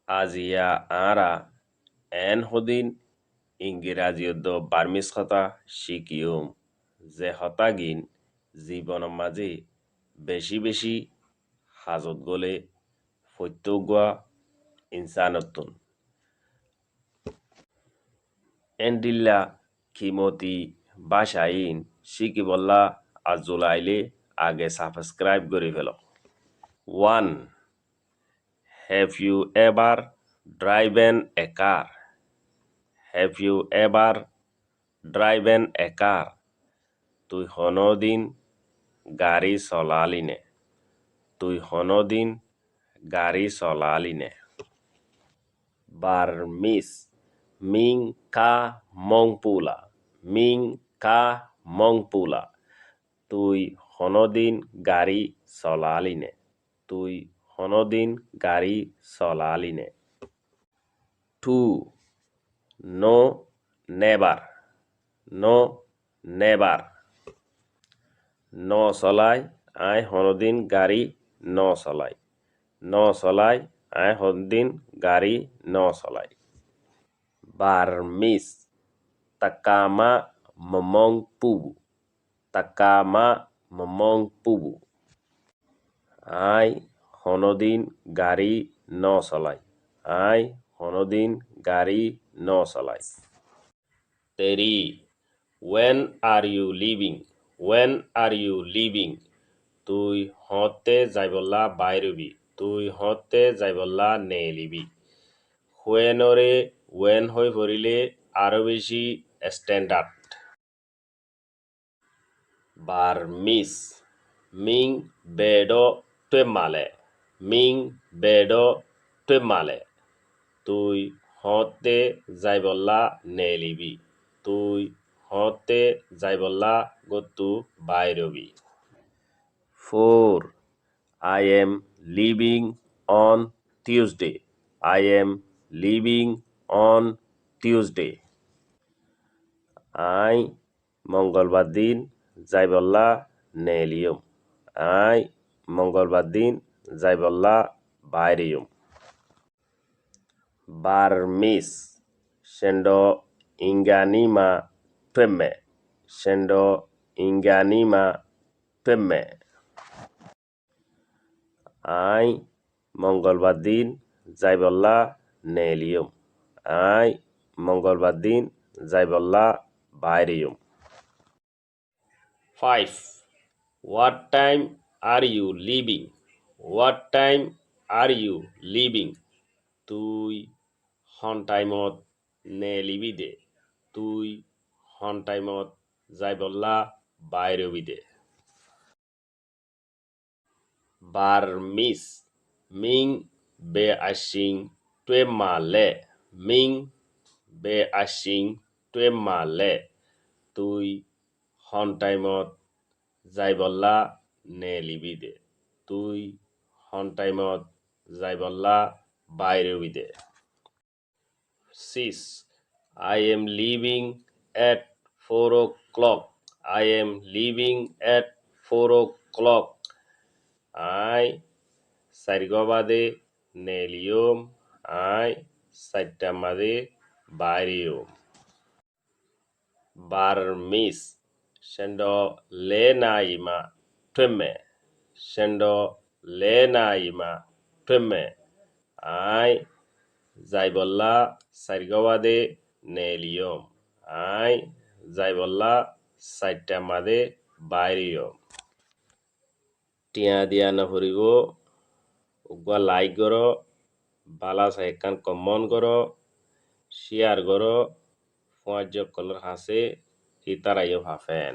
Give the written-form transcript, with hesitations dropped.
আজিয়া আরা N হদিন ইংৰাজীত Burmese কথা শিকিম যে হতাগিন জীৱনৰ মাজে বেছি বেছি হাজত গলে ফত্যগোৱা ইনসানতুন এন্ডিল্লা খিমতি বাসাইন শিকিবল্লা আজুলাইলে আগে সাবস্ক্রাইব করে fail 1. Have you ever driven a car? Have you ever driven a car? তুই হনদিন গাড়ি চলালিনে তুই হনদিন গাড়ি চলালিনে বার্মিস মিং কা মংপুলা মিং কা মংপুলা তুই হনদিন গাড়ি চলালিনে তুই হনদিন গাড়ি চলালিনে 2. No never no never ন চলাই আই হনদিন গাড়ি ন চলাই ন চলাই আই হনদিন গাড়ি ন চলাই বার্মিস takama memong pubu takama memong pubu আই হনদিন গাড়ি ন চলাই আই হনদিন গাড়ি ন চলাই 3. When are you leaving? When are you leaving? তুই হতে যাইবলা বাইরবি তুই হতে যাইবলা নেলিবি হুয়েনরে ওয়েন হয়ে পড়িলে আরো বেশি স্ট্যান্ডার্ড বার্মিস মিং বেডো টেমালে মিং বেডো টেমালে তুই হতে যাইবলা নেলিবি তুই হতে যাইবলা গতু বাইরবি 4. I am leaving on Tuesday. I am leaving on Tuesday. I মঙ্গলবার দিন যাইবল্লা নেলিয়ম আই মঙ্গলবার দিন যাইবল্লা বাইরিয়ম বার্মিস সেন্ডো ইঙ্গানিমা পেমে সেন্ডো ইঙ্গানিমা পেমে আই মঙ্গলবার দিন যাইবল্লা নেলিয়ম আই মঙ্গলবার দিন যাইবল্লা বাইরিয়ম 5. What time are you leaving? What time are you leaving? তুই হন টাইমত নেলিবি দে তুই হন টাইমত যাইবল্লা বাইরবি দে বার্মিস মিং বে আসিং টুয়ে মালে মিং বে আসিং টুয়ে মালে তুই হন টাইমত যাইবল্লা নেলিবি দে তুই হন টাইমত যাইবল্লা বাইরবি দে 6. I am leaving at 4 o'clock. I am leaving at 4 o'clock. I সারিগবাদে নেলিয়ম আই সাইটা মাদে বাইরিয়ম বার্মিস সেন্ডো লেনাইমা টুমে সেন্ডো লেনাইমা টুমে আই যাইবল্লা সারিগবাদে নেলিয়ম আই যাইবল্লা সাইটা মাদে বাইরিয়ম টিয়া দিয়া নভরিব উগুয়া লাইক করো বালা সাইকান কমন করো শেয়ার করো 5 কলর হাসে হিতারাইও হাফেন